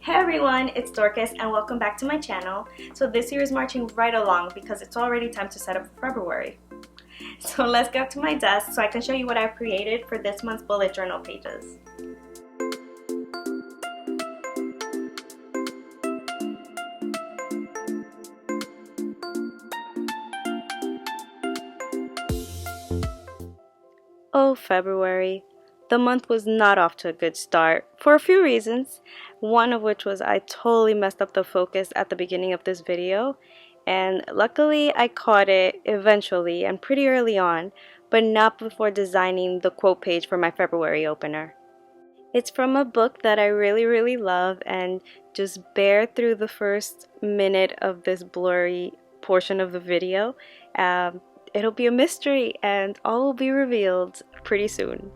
Hey everyone, it's Dorcas and welcome back to my channel. So this year is marching right along because it's already time to set up for February. So let's go to my desk so I can show you what I've created for this month's bullet journal pages. Oh, February. The month was not off to a good start for a few reasons, one of which was I totally messed up the focus at the beginning of this video, and luckily I caught it eventually and pretty early on, but not before designing the quote page for my February opener. It's from a book that I really love, and just bear through the first minute of this blurry portion of the video. It'll be a mystery and all will be revealed pretty soon.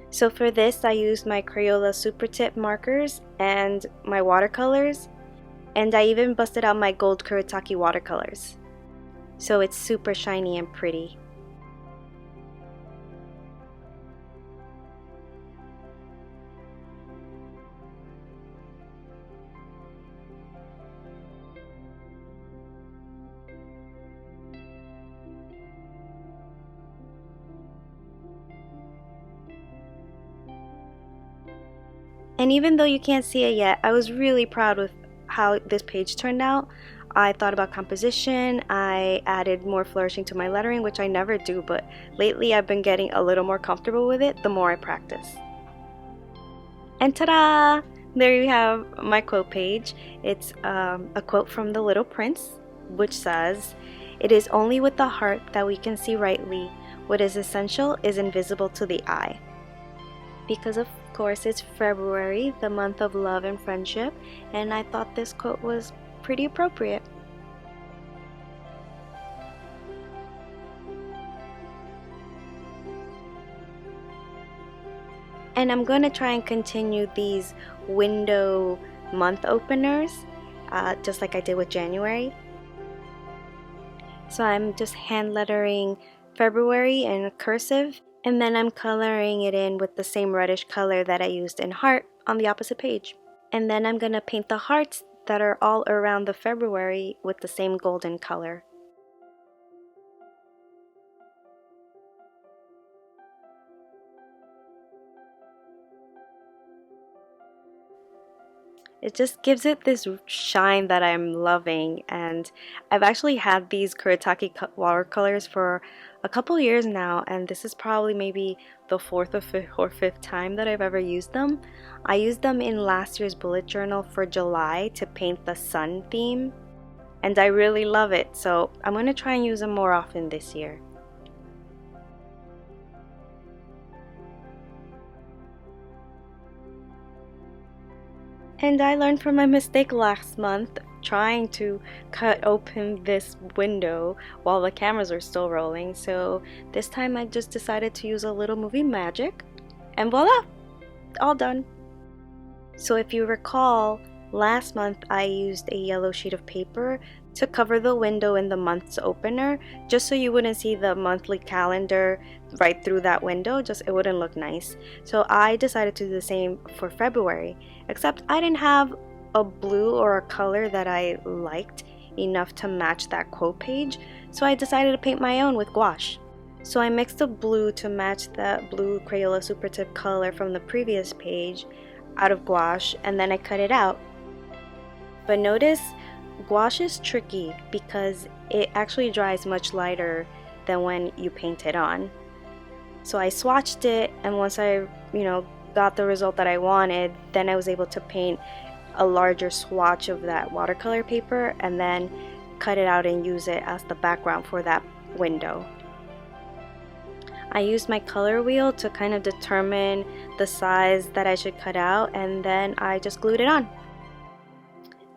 So for this I used my Crayola Super Tip markers and my watercolors, and I even busted out my gold Kuretake watercolors. So it's super shiny and pretty. And even though you can't see it yet, I was really proud with how this page turned out. I thought about composition, I added more flourishing to my lettering, which I never do, but lately I've been getting a little more comfortable with it the more I practice. And ta-da! There you have my quote page. It's a quote from The Little Prince, which says, "It is only with the heart that we can see rightly. What is essential is invisible to the eye." Because of course it's February, the month of love and friendship, and I thought this quote was pretty appropriate. And I'm going to try and continue these window month openers, just like I did with January. So I'm just hand lettering February in cursive, and then I'm coloring it in with the same reddish color that I used in heart on the opposite page. And then I'm going to paint the hearts that are all around the February with the same golden color. It just gives it this shine that I'm loving, and I've actually had these Kuretake watercolors for a couple years now, and this is probably maybe the fourth or fifth time that I've ever used them. I used them in last year's bullet journal for July to paint the sun theme, and I really love it, so I'm going to try and use them more often this year. And I learned from my mistake last month trying to cut open this window while the cameras are still rolling, so this time I just decided to use a little movie magic, and voila! All done! So if you recall, last month I used a yellow sheet of paper to cover the window in the month's opener, just so you wouldn't see the monthly calendar right through that window, just it wouldn't look nice. So I decided to do the same for February, except I didn't have a blue or a color that I liked enough to match that quote page, so I decided to paint my own with gouache. So I mixed the blue to match that blue Crayola Super Tip color from the previous page out of gouache, and then I cut it out. But notice, gouache is tricky because it actually dries much lighter than when you paint it on. So I swatched it, and once I, got the result that I wanted, then I was able to paint a larger swatch of that watercolor paper and then cut it out and use it as the background for that window. I used my color wheel to kind of determine the size that I should cut out, and then I just glued it on.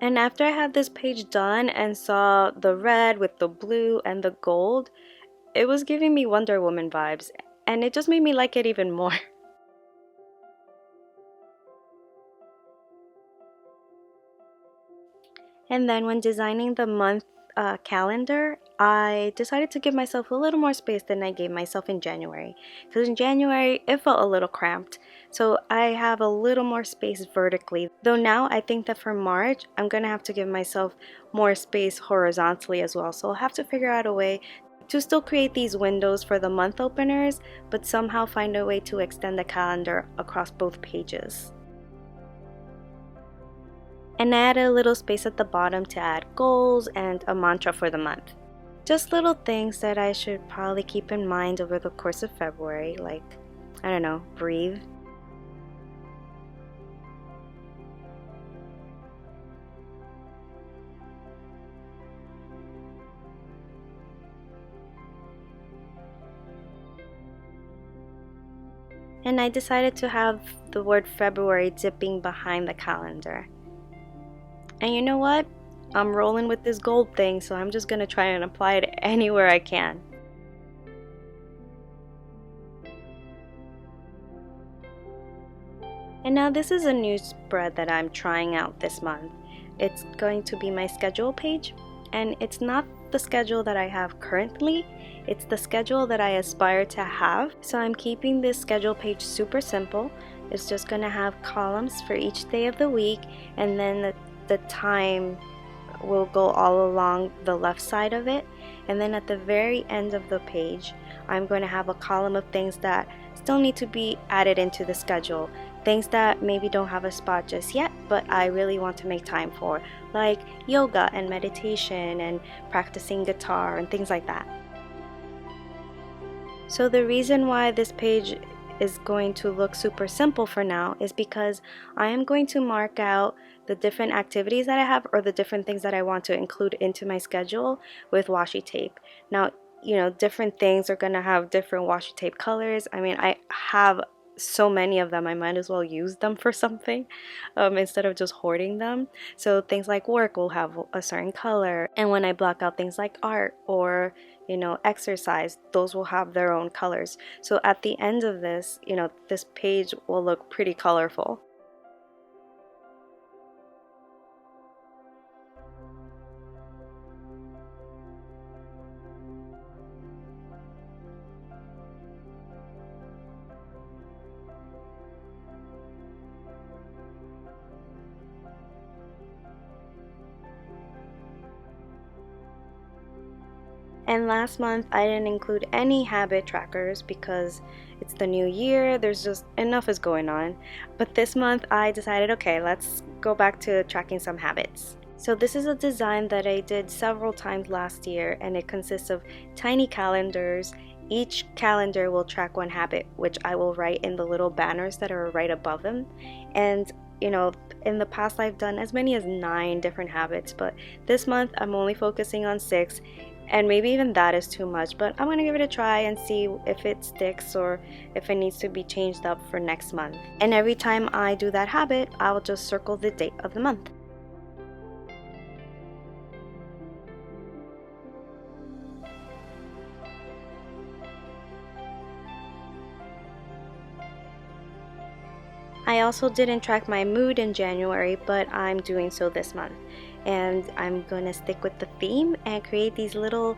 And after I had this page done and saw the red with the blue and the gold, it was giving me Wonder Woman vibes, and it just made me like it even more. And then when designing the month calendar, I decided to give myself a little more space than I gave myself in January. Because in January, it felt a little cramped. So I have a little more space vertically. Though now I think that for March, I'm going to have to give myself more space horizontally as well. So I'll have to figure out a way to still create these windows for the month openers, but somehow find a way to extend the calendar across both pages. And add a little space at the bottom to add goals and a mantra for the month. Just little things that I should probably keep in mind over the course of February, like, I don't know, breathe. And I decided to have the word February dipping behind the calendar. And you know what? I'm rolling with this gold thing, so I'm just gonna try and apply it anywhere I can. And now this is a new spread that I'm trying out this month. It's going to be my schedule page, and it's not the schedule that I have currently, it's the schedule that I aspire to have. So I'm keeping this schedule page super simple. It's just gonna have columns for each day of the week, and then the time will go all along the left side of it. And then at the very end of the page, I'm going to have a column of things that still need to be added into the schedule. Things that maybe don't have a spot just yet, but I really want to make time for, like yoga and meditation and practicing guitar and things like that. So the reason why this page is going to look super simple for now is because I am going to mark out the different activities that I have or the different things that I want to include into my schedule with washi tape. Now, you know, different things are going to have different washi tape colors. I mean, I have so many of them, I might as well use them for something instead of just hoarding them. So things like work will have a certain color, and when I block out things like art or, you know, exercise, those will have their own colors. So at the end of this, you know, this page will look pretty colorful. And last month I didn't include any habit trackers because it's the new year, there's just enough is going on. But this month I decided, okay, let's go back to tracking some habits. So this is a design that I did several times last year, and it consists of tiny calendars. Each calendar will track one habit, which I will write in the little banners that are right above them. And you know, in the past I've done as many as 9 different habits, but this month I'm only focusing on 6, and maybe even that is too much, but I'm gonna give it a try and see if it sticks or if it needs to be changed up for next month. And every time I do that habit, I'll just circle the date of the month. I also didn't track my mood in January, but I'm doing so this month. And I'm gonna stick with the theme and create these little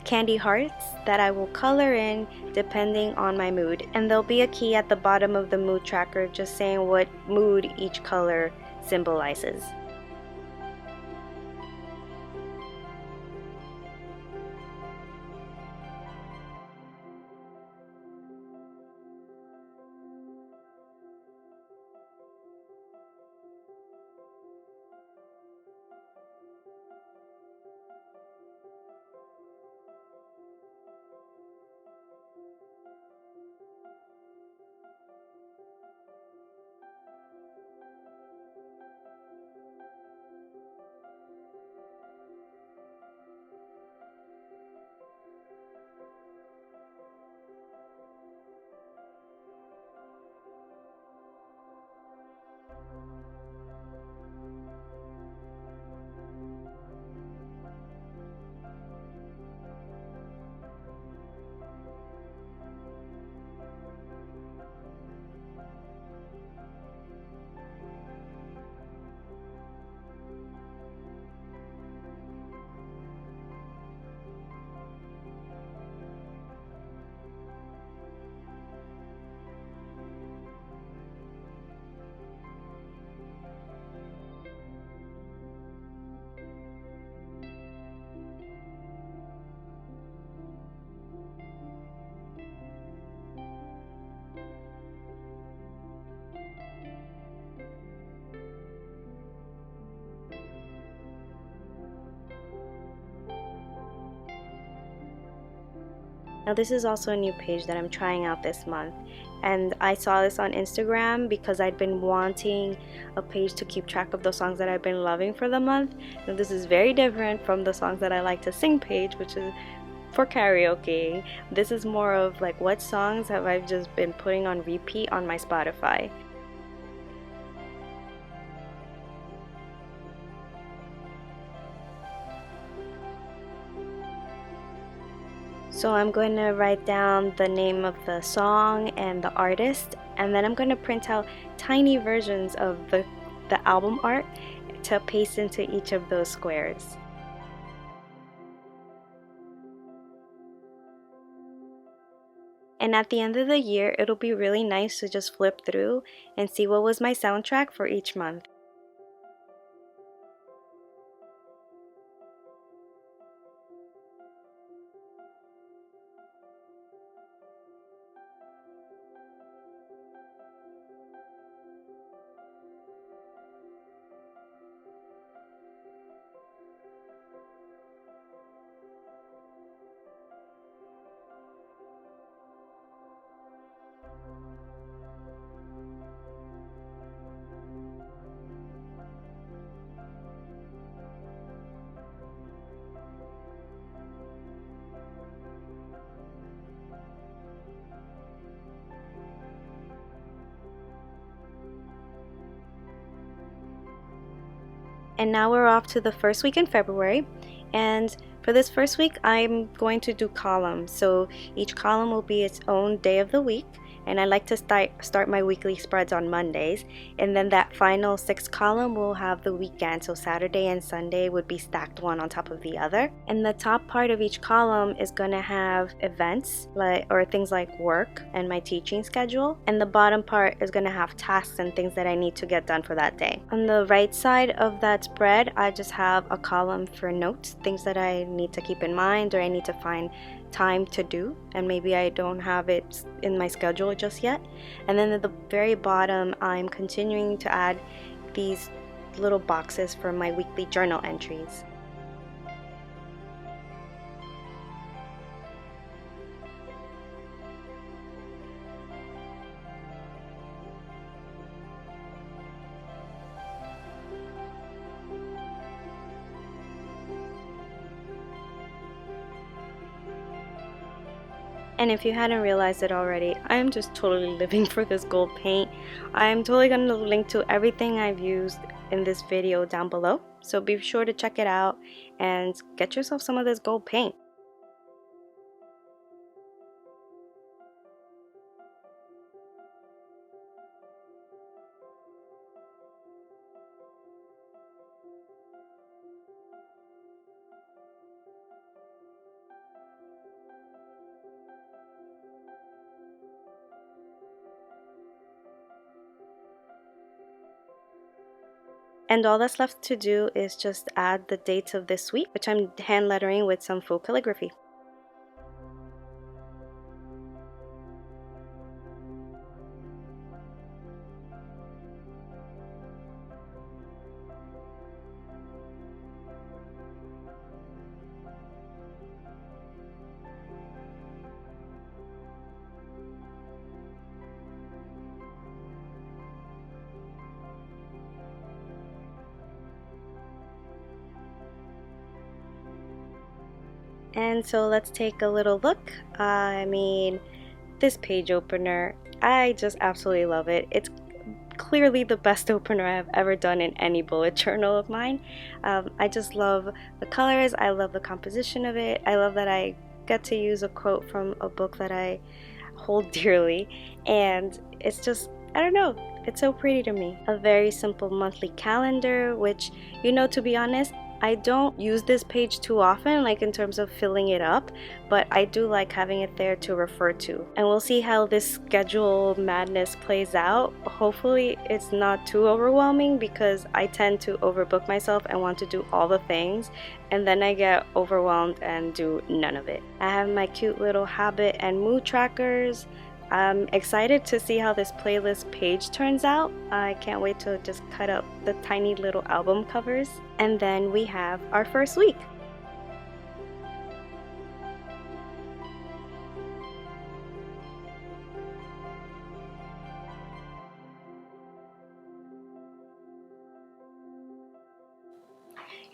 candy hearts that I will color in depending on my mood. And there'll be a key at the bottom of the mood tracker just saying what mood each color symbolizes. Now this is also a new page that I'm trying out this month, and I saw this on Instagram because I'd been wanting a page to keep track of the songs that I've been loving for the month. Now this is very different from the songs that I like to sing page, which is for karaoke. This is more of like what songs have I just been putting on repeat on my Spotify. So I'm going to write down the name of the song and the artist, and then I'm going to print out tiny versions of the album art to paste into each of those squares. And at the end of the year, it'll be really nice to just flip through and see what was my soundtrack for each month. And now we're off to the first week in February, and for this first week I'm going to do columns. So each column will be its own day of the week, and I like to start my weekly spreads on Mondays, and then that final sixth column will have the weekend, so Saturday and Sunday would be stacked one on top of the other. And the top part of each column is going to have events or things like work and my teaching schedule, and the bottom part is going to have tasks and things that I need to get done for that day. On the right side of that spread, I just have a column for notes, things that I need to keep in mind or I need to find time to do, and maybe I don't have it in my schedule just yet. And then at the very bottom, I'm continuing to add these little boxes for my weekly journal entries. And if you hadn't realized it already, I'm just totally living for this gold paint. I'm totally going to link to everything I've used in this video down below. So be sure to check it out and get yourself some of this gold paint. And all that's left to do is just add the dates of this week, which I'm hand lettering with some faux calligraphy. And so let's take a little look. This page opener, I just absolutely love it. It's clearly the best opener I've ever done in any bullet journal of mine. I just love the colors, I love the composition of it, I love that I get to use a quote from a book that I hold dearly, and it's just, I don't know, it's so pretty to me. A very simple monthly calendar, which, to be honest, I don't use this page too often, like in terms of filling it up, but I do like having it there to refer to. And we'll see how this schedule madness plays out. Hopefully it's not too overwhelming, because I tend to overbook myself and want to do all the things, and then I get overwhelmed and do none of it. I have my cute little habit and mood trackers. I'm excited to see how this playlist page turns out. I can't wait to just cut up the tiny little album covers. And then we have our first week.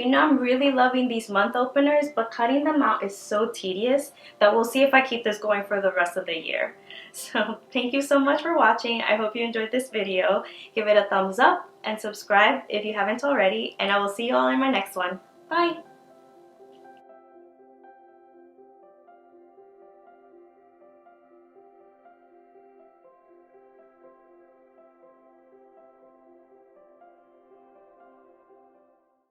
You know, I'm really loving these month openers, but cutting them out is so tedious that we'll see if I keep this going for the rest of the year. So thank you so much for watching. I hope you enjoyed this video. Give it a thumbs up and subscribe if you haven't already, and I will see you all in my next one. Bye!